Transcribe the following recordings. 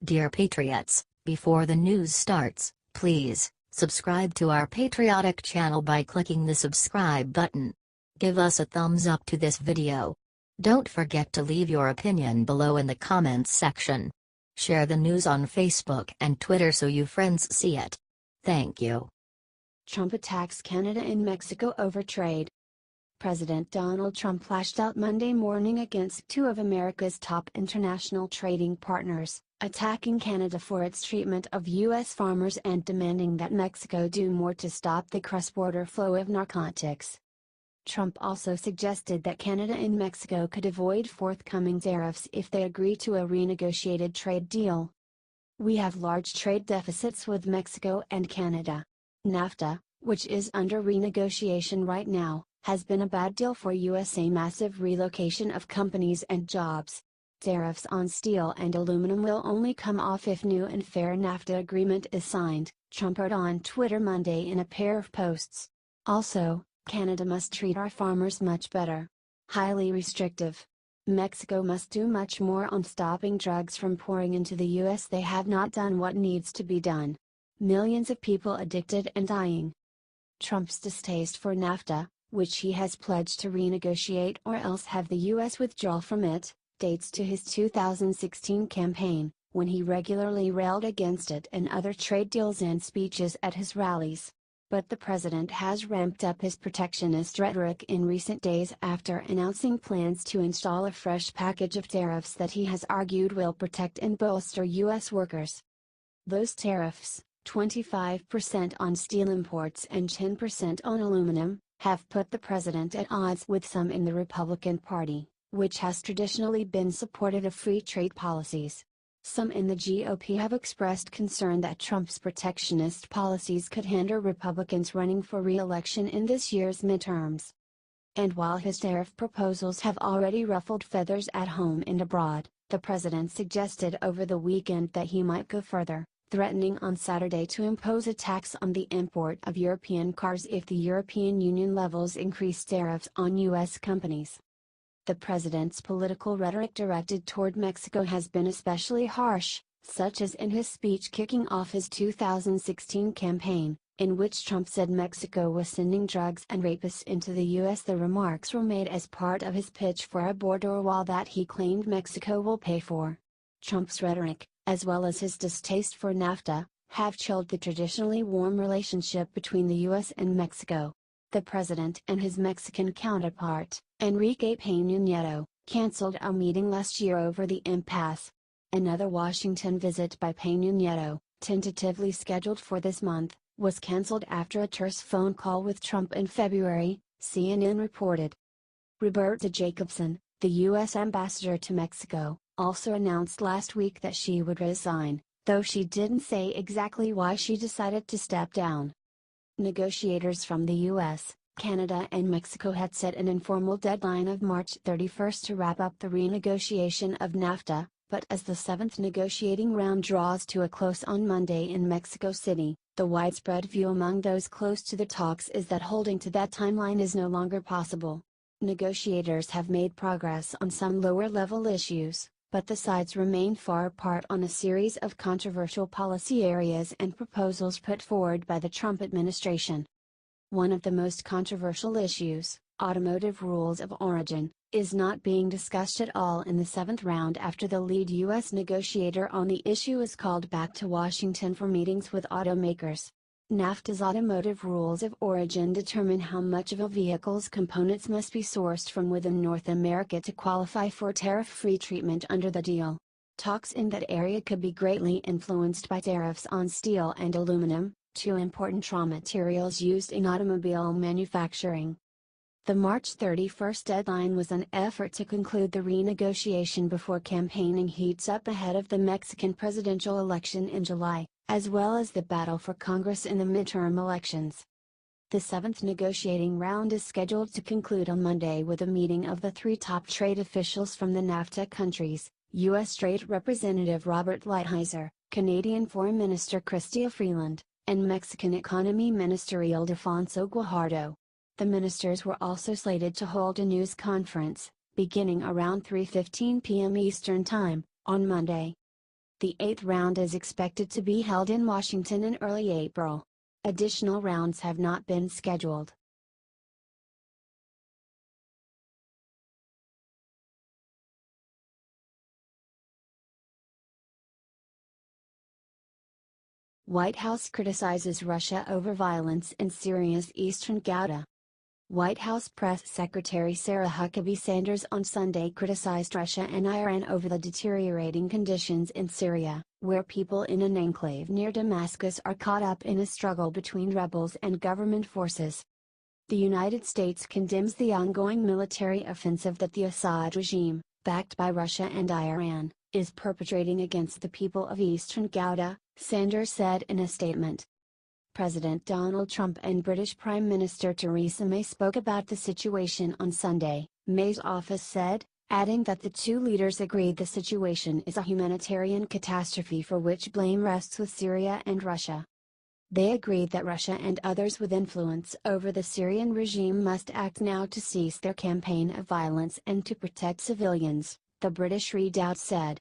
Dear Patriots, before the news starts, please subscribe to our patriotic channel by clicking the subscribe button. Give us a thumbs up to this video. Don't forget to leave your opinion below in the comments section. Share the news on Facebook and Twitter so you friends see it. Thank you. Trump attacks Canada and Mexico over trade. President Donald Trump lashed out Monday morning against two of America's top international trading partners, attacking Canada for its treatment of U.S. farmers and demanding that Mexico do more to stop the cross-border flow of narcotics. Trump also suggested that Canada and Mexico could avoid forthcoming tariffs if they agree to a renegotiated trade deal. "We have large trade deficits with Mexico and Canada. NAFTA, which is under renegotiation right now, has been a bad deal for USA. Massive relocation of companies and jobs. Tariffs on steel and aluminum will only come off if new and fair NAFTA agreement is signed," Trump wrote on Twitter Monday in a pair of posts. Also, "Canada must treat our farmers much better. Highly restrictive. Mexico must do much more on stopping drugs from pouring into the US. They have not done what needs to be done. Millions of people addicted and dying." Trump's distaste for NAFTA, which he has pledged to renegotiate or else have the US withdraw from it, dates to his 2016 campaign, when he regularly railed against it and other trade deals and speeches at his rallies. But the president has ramped up his protectionist rhetoric in recent days after announcing plans to install a fresh package of tariffs that he has argued will protect and bolster U.S. workers. Those tariffs, 25% on steel imports and 10% on aluminum, have put the president at odds with some in the Republican Party, which has traditionally been supportive of free trade policies. Some in the GOP have expressed concern that Trump's protectionist policies could hinder Republicans running for re-election in this year's midterms. And while his tariff proposals have already ruffled feathers at home and abroad, the president suggested over the weekend that he might go further, threatening on Saturday to impose a tax on the import of European cars if the European Union levels increased tariffs on U.S. companies. The president's political rhetoric directed toward Mexico has been especially harsh, such as in his speech kicking off his 2016 campaign, in which Trump said Mexico was sending drugs and rapists into the U.S. The remarks were made as part of his pitch for a border wall that he claimed Mexico will pay for. Trump's rhetoric, as well as his distaste for NAFTA, have chilled the traditionally warm relationship between the U.S. and Mexico. The president and his Mexican counterpart, Enrique Peña Nieto, canceled a meeting last year over the impasse. Another Washington visit by Peña Nieto, tentatively scheduled for this month, was canceled after a terse phone call with Trump in February, CNN reported. Roberta Jacobson, the U.S. ambassador to Mexico, also announced last week that she would resign, though she didn't say exactly why she decided to step down. Negotiators from the U.S., Canada and Mexico had set an informal deadline of March 31 to wrap up the renegotiation of NAFTA, but as the seventh negotiating round draws to a close on Monday in Mexico City, the widespread view among those close to the talks is that holding to that timeline is no longer possible. Negotiators have made progress on some lower-level issues, but the sides remain far apart on a series of controversial policy areas and proposals put forward by the Trump administration. One of the most controversial issues, automotive rules of origin, is not being discussed at all in the seventh round after the lead U.S. negotiator on the issue is called back to Washington for meetings with automakers. NAFTA's automotive rules of origin determine how much of a vehicle's components must be sourced from within North America to qualify for tariff-free treatment under the deal. Talks in that area could be greatly influenced by tariffs on steel and aluminum, two important raw materials used in automobile manufacturing. The March 31 deadline was an effort to conclude the renegotiation before campaigning heats up ahead of the Mexican presidential election in July, as well as the battle for Congress in the midterm elections. The seventh negotiating round is scheduled to conclude on Monday with a meeting of the three top trade officials from the NAFTA countries, U.S. Trade Representative Robert Lighthizer, Canadian Foreign Minister Chrystia Freeland, and Mexican Economy Minister Ildefonso Guajardo. The ministers were also slated to hold a news conference, beginning around 3:15 p.m. Eastern Time, on Monday. The eighth round is expected to be held in Washington in early April. Additional rounds have not been scheduled. White House criticizes Russia over violence in Syria's eastern Ghouta. White House Press Secretary Sarah Huckabee Sanders on Sunday criticized Russia and Iran over the deteriorating conditions in Syria, where people in an enclave near Damascus are caught up in a struggle between rebels and government forces. The United States condemns the ongoing military offensive that the Assad regime, backed by Russia and Iran, is perpetrating against the people of eastern Ghouta, Sanders said in a statement. President Donald Trump and British Prime Minister Theresa May spoke about the situation on Sunday, May's office said, adding that the two leaders agreed the situation is a humanitarian catastrophe for which blame rests with Syria and Russia. They agreed that Russia and others with influence over the Syrian regime must act now to cease their campaign of violence and to protect civilians, the British redoubt said.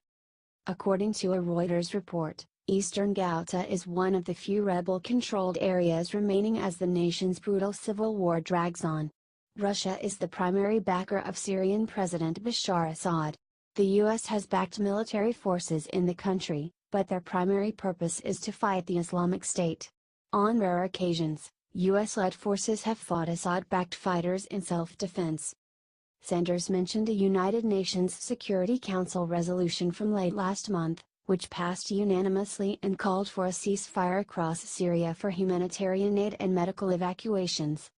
According to a Reuters report, Eastern Ghouta is one of the few rebel-controlled areas remaining as the nation's brutal civil war drags on. Russia is the primary backer of Syrian President Bashar Assad. The U.S. has backed military forces in the country, but their primary purpose is to fight the Islamic State. On rare occasions, U.S.-led forces have fought Assad-backed fighters in self-defense. Sanders mentioned a United Nations Security Council resolution from late last month, which passed unanimously and called for a ceasefire across Syria for humanitarian aid and medical evacuations.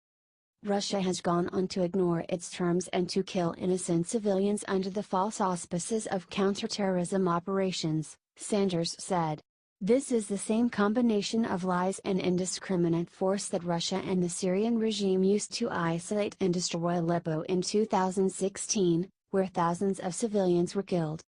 Russia has gone on to ignore its terms and to kill innocent civilians under the false auspices of counterterrorism operations, Sanders said. This is the same combination of lies and indiscriminate force that Russia and the Syrian regime used to isolate and destroy Aleppo in 2016, where thousands of civilians were killed.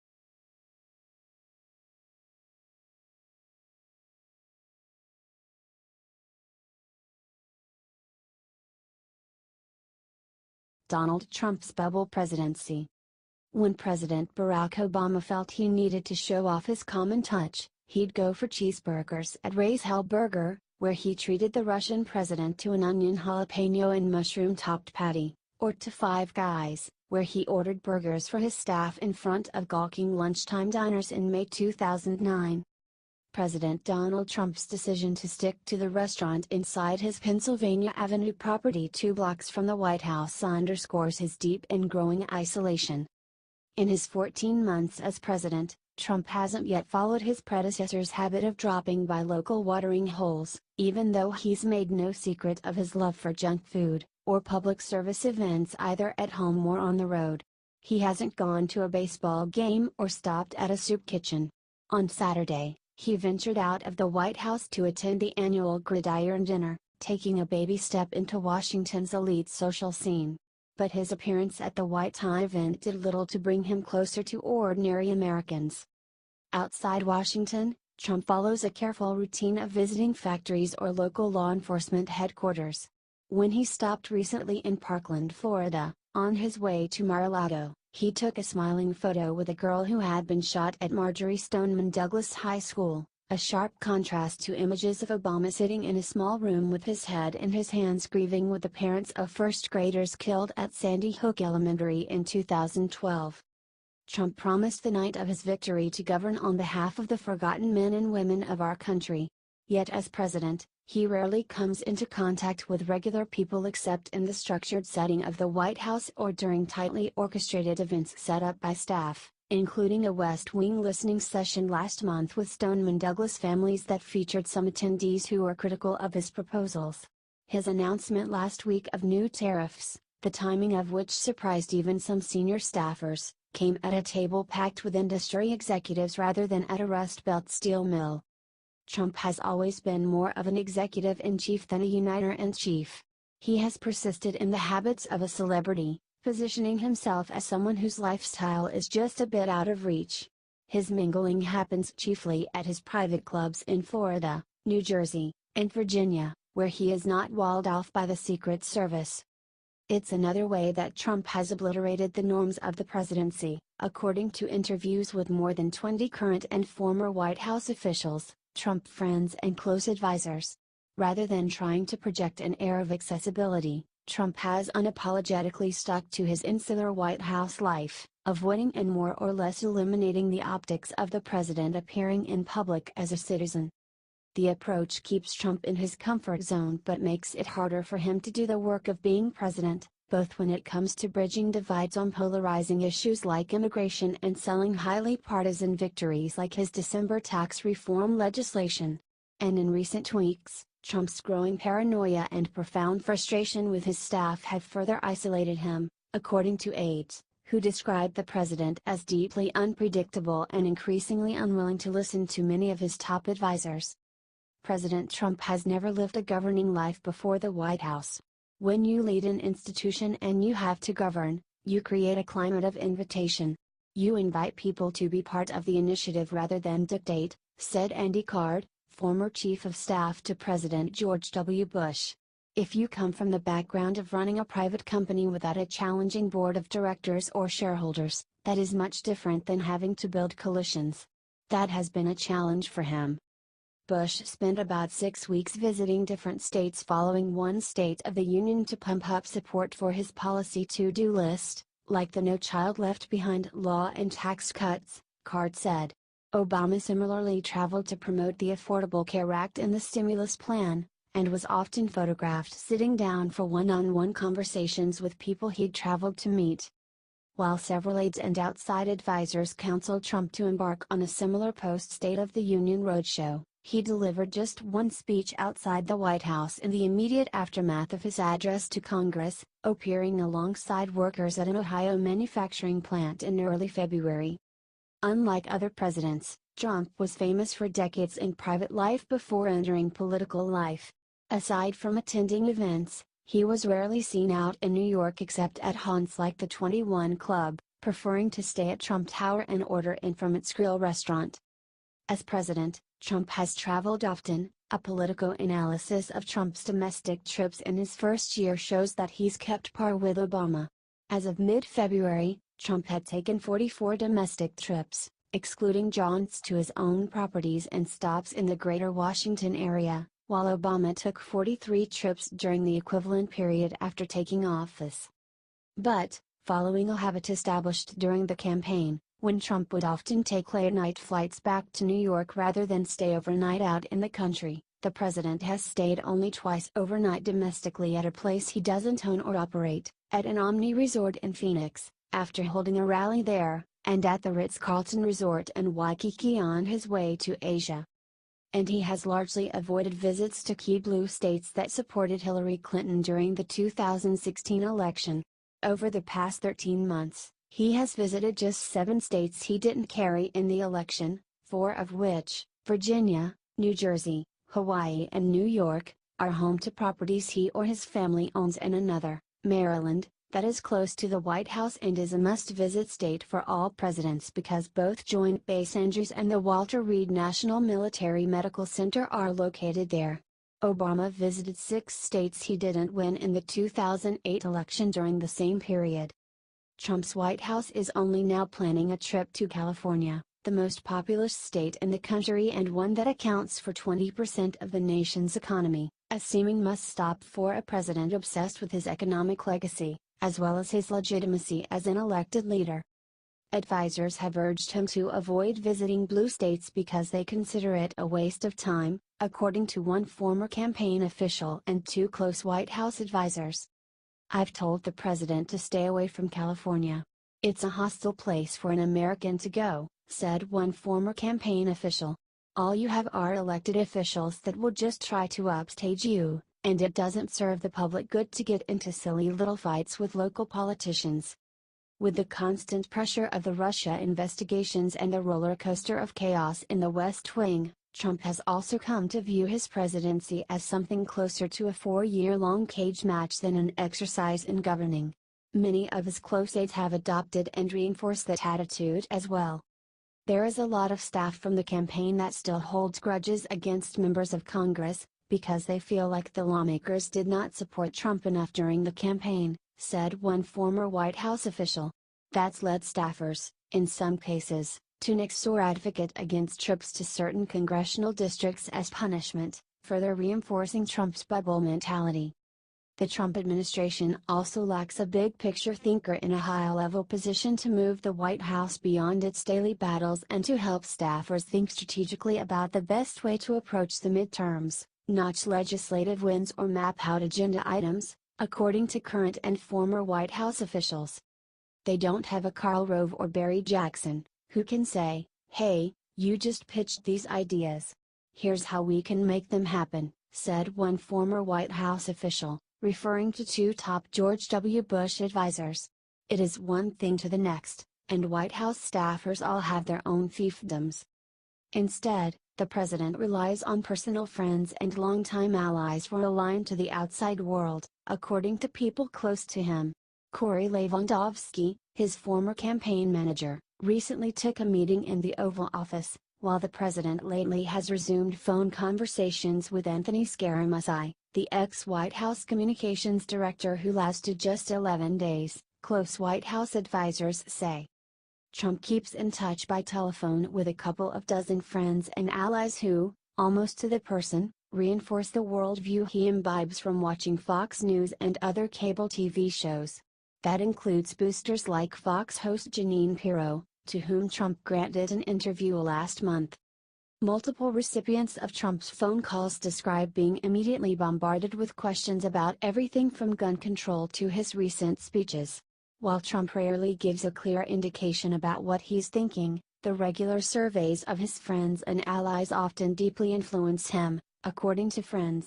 Donald Trump's bubble presidency. When President Barack Obama felt he needed to show off his common touch, he'd go for cheeseburgers at Ray's Hell Burger, where he treated the Russian president to an onion jalapeno and mushroom-topped patty, or to Five Guys, where he ordered burgers for his staff in front of gawking lunchtime diners in May 2009. President Donald Trump's decision to stick to the restaurant inside his Pennsylvania Avenue property 2 blocks from the White House underscores his deep and growing isolation. In his 14 months as president, Trump hasn't yet followed his predecessor's habit of dropping by local watering holes, even though he's made no secret of his love for junk food, or public service events either at home or on the road. He hasn't gone to a baseball game or stopped at a soup kitchen. On Saturday, he ventured out of the White House to attend the annual Gridiron Dinner, taking a baby step into Washington's elite social scene. But his appearance at the White House event did little to bring him closer to ordinary Americans. Outside Washington, Trump follows a careful routine of visiting factories or local law enforcement headquarters. When he stopped recently in Parkland, Florida, on his way to Mar-a-Lago, he took a smiling photo with a girl who had been shot at Marjory Stoneman Douglas High School, a sharp contrast to images of Obama sitting in a small room with his head in his hands grieving with the parents of first graders killed at Sandy Hook Elementary in 2012. Trump promised the night of his victory to govern on behalf of the forgotten men and women of our country. Yet as president, he rarely comes into contact with regular people except in the structured setting of the White House or during tightly orchestrated events set up by staff, including a West Wing listening session last month with Stoneman Douglas families that featured some attendees who were critical of his proposals. His announcement last week of new tariffs, the timing of which surprised even some senior staffers, came at a table packed with industry executives rather than at a Rust Belt steel mill. Trump has always been more of an executive-in-chief than a uniter-in-chief. He has persisted in the habits of a celebrity, positioning himself as someone whose lifestyle is just a bit out of reach. His mingling happens chiefly at his private clubs in Florida, New Jersey, and Virginia, where he is not walled off by the Secret Service. It's another way that Trump has obliterated the norms of the presidency, according to interviews with more than 20 current and former White House officials, Trump friends and close advisors. Rather than trying to project an air of accessibility, Trump has unapologetically stuck to his insular White House life, avoiding and more or less eliminating the optics of the president appearing in public as a citizen. The approach keeps Trump in his comfort zone but makes it harder for him to do the work of being president, both when it comes to bridging divides on polarizing issues like immigration and selling highly partisan victories like his December tax reform legislation. And in recent weeks, Trump's growing paranoia and profound frustration with his staff have further isolated him, according to aides, who described the president as deeply unpredictable and increasingly unwilling to listen to many of his top advisors. President Trump has never lived a governing life before the White House. When you lead an institution and you have to govern, you create a climate of invitation. You invite people to be part of the initiative rather than dictate, said Andy Card, former chief of staff to President George W. Bush. If you come from the background of running a private company without a challenging board of directors or shareholders, that is much different than having to build coalitions. That has been a challenge for him. Bush spent about 6 weeks visiting different states following one State of the Union to pump up support for his policy to-do list, like the No Child Left Behind law and tax cuts, Card said. Obama similarly traveled to promote the Affordable Care Act and the stimulus plan, and was often photographed sitting down for one-on-one conversations with people he'd traveled to meet. While several aides and outside advisors counseled Trump to embark on a similar post-State of the Union roadshow, he delivered just one speech outside the White House in the immediate aftermath of his address to Congress, appearing alongside workers at an Ohio manufacturing plant in early February. Unlike other presidents, Trump was famous for decades in private life before entering political life. Aside from attending events, he was rarely seen out in New York except at haunts like the 21 Club, preferring to stay at Trump Tower and order in from its grill restaurant. As president, Trump has traveled often. A Politico analysis of Trump's domestic trips in his first year shows that he's kept par with Obama. As of mid-February, Trump had taken 44 domestic trips, excluding jaunts to his own properties and stops in the greater Washington area, while Obama took 43 trips during the equivalent period after taking office. But, following a habit established during the campaign, when Trump would often take late-night flights back to New York rather than stay overnight out in the country, the president has stayed only twice overnight domestically at a place he doesn't own or operate, at an Omni resort in Phoenix, after holding a rally there, and at the Ritz-Carlton Resort in Waikiki on his way to Asia. And he has largely avoided visits to key blue states that supported Hillary Clinton during the 2016 election. Over the past 13 months, he has visited just 7 states he didn't carry in the election, 4 of which, Virginia, New Jersey, Hawaii and New York, are home to properties he or his family owns, and another, Maryland, that is close to the White House and is a must-visit state for all presidents because both Joint Base Andrews and the Walter Reed National Military Medical Center are located there. Obama visited 6 states he didn't win in the 2008 election during the same period. Trump's White House is only now planning a trip to California, the most populous state in the country and one that accounts for 20% of the nation's economy, a seeming must-stop for a president obsessed with his economic legacy, as well as his legitimacy as an elected leader. Advisors have urged him to avoid visiting blue states because they consider it a waste of time, according to one former campaign official and 2 close White House advisors. "I've told the president to stay away from California. It's a hostile place for an American to go," said one former campaign official. "All you have are elected officials that will just try to upstage you, and it doesn't serve the public good to get into silly little fights with local politicians." With the constant pressure of the Russia investigations and the roller coaster of chaos in the West Wing, Trump has also come to view his presidency as something closer to a 4-year-long cage match than an exercise in governing. Many of his close aides have adopted and reinforced that attitude as well. There is a lot of staff from the campaign that still holds grudges against members of Congress, because they feel like the lawmakers did not support Trump enough during the campaign, said one former White House official. That's led staffers, in some cases, to nix or advocate against trips to certain congressional districts as punishment, further reinforcing Trump's bubble mentality. The Trump administration also lacks a big-picture thinker in a high-level position to move the White House beyond its daily battles and to help staffers think strategically about the best way to approach the midterms, notch legislative wins or map out agenda items, according to current and former White House officials. They don't have a Karl Rove or Barry Jackson, who can say, "Hey, you just pitched these ideas. Here's how we can make them happen," said one former White House official, referring to two top George W. Bush advisors. It is one thing to the next, and White House staffers all have their own fiefdoms. Instead, the president relies on personal friends and longtime allies for a line to the outside world, according to people close to him. Corey Lewandowski, his former campaign manager, recently took a meeting in the Oval Office, while the president lately has resumed phone conversations with Anthony Scaramucci, the ex-White House communications director who lasted just 11 days, close White House advisors say. Trump keeps in touch by telephone with a couple of dozen friends and allies who, almost to the person, reinforce the worldview he imbibes from watching Fox News and other cable TV shows. That includes boosters like Fox host Jeanine Pirro, to whom Trump granted an interview last month. Multiple recipients of Trump's phone calls describe being immediately bombarded with questions about everything from gun control to his recent speeches. While Trump rarely gives a clear indication about what he's thinking, the regular surveys of his friends and allies often deeply influence him, according to friends.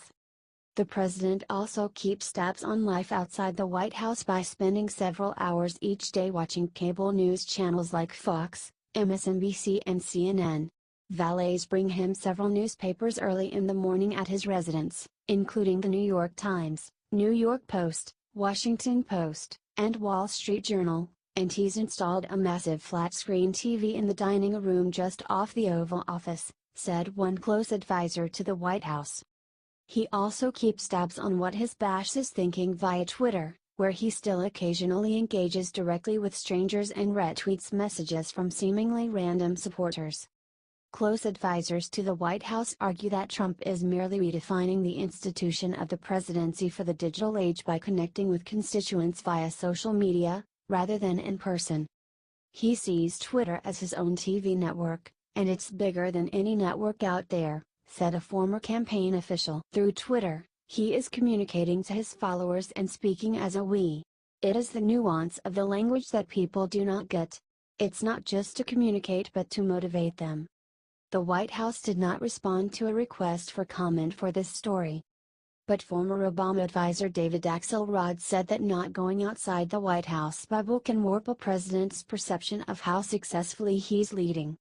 The president also keeps tabs on life outside the White House by spending several hours each day watching cable news channels like Fox, MSNBC and CNN. Valets bring him several newspapers early in the morning at his residence, including the New York Times, New York Post, Washington Post, and Wall Street Journal, and he's installed a massive flat-screen TV in the dining room just off the Oval Office, said one close advisor to the White House. He also keeps tabs on what his base is thinking via Twitter, where he still occasionally engages directly with strangers and retweets messages from seemingly random supporters. Close advisors to the White House argue that Trump is merely redefining the institution of the presidency for the digital age by connecting with constituents via social media, rather than in person. He sees Twitter as his own TV network, and it's bigger than any network out there, said a former campaign official. Through Twitter, he is communicating to his followers and speaking as a we. It is the nuance of the language that people do not get. It's not just to communicate but to motivate them. The White House did not respond to a request for comment for this story. But former Obama advisor David Axelrod said that not going outside the White House bubble can warp a president's perception of how successfully he's leading.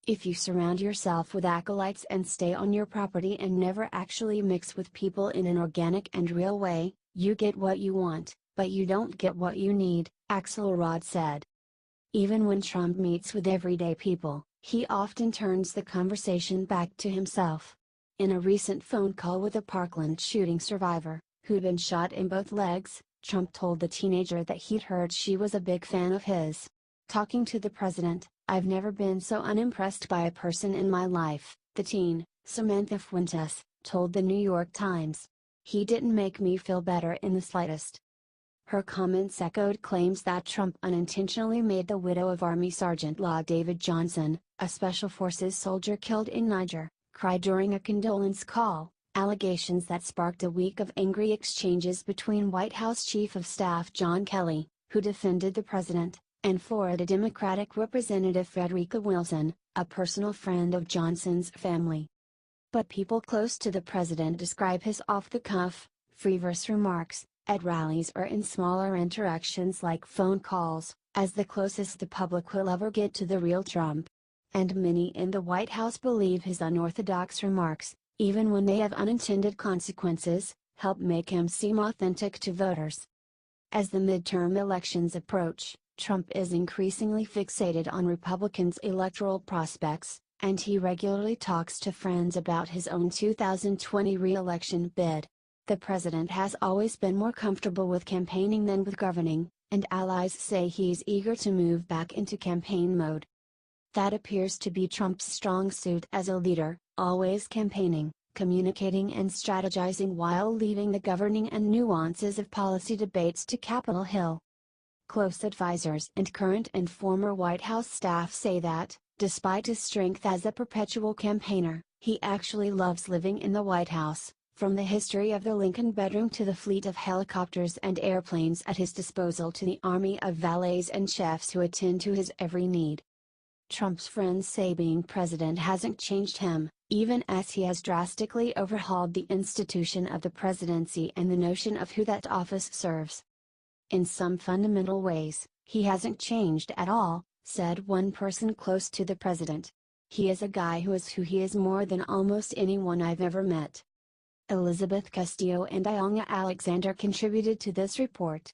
If you surround yourself with acolytes and stay on your property and never actually mix with people in an organic and real way, you get what you want, but you don't get what you need, Axelrod said. Even when Trump meets with everyday people, he often turns the conversation back to himself. In a recent phone call with a Parkland shooting survivor, who'd been shot in both legs, Trump told the teenager that he'd heard she was a big fan of his. Talking to the president, "I've never been so unimpressed by a person in my life," the teen, Samantha Fuentes, told the New York Times. "He didn't make me feel better in the slightest." Her comments echoed claims that Trump unintentionally made the widow of Army Sergeant Law David Johnson, a Special Forces soldier killed in Niger, cry during a condolence call, allegations that sparked a week of angry exchanges between White House Chief of Staff John Kelly, who defended the president, and Florida Democratic Representative Frederica Wilson, a personal friend of Johnson's family. But people close to the president describe his off-the-cuff, free-verse remarks, at rallies or in smaller interactions like phone calls, as the closest the public will ever get to the real Trump. And many in the White House believe his unorthodox remarks, even when they have unintended consequences, help make him seem authentic to voters. As the midterm elections approach, Trump is increasingly fixated on Republicans' electoral prospects, and he regularly talks to friends about his own 2020 re-election bid. The president has always been more comfortable with campaigning than with governing, and allies say he's eager to move back into campaign mode. That appears to be Trump's strong suit as a leader, always campaigning, communicating and strategizing while leaving the governing and nuances of policy debates to Capitol Hill. Close advisors and current and former White House staff say that, despite his strength as a perpetual campaigner, he actually loves living in the White House, from the history of the Lincoln bedroom to the fleet of helicopters and airplanes at his disposal to the army of valets and chefs who attend to his every need. Trump's friends say being president hasn't changed him, even as he has drastically overhauled the institution of the presidency and the notion of who that office serves. In some fundamental ways, he hasn't changed at all, said one person close to the president. He is a guy who is who he is more than almost anyone I've ever met. Elizabeth Castillo and Iona Alexander contributed to this report.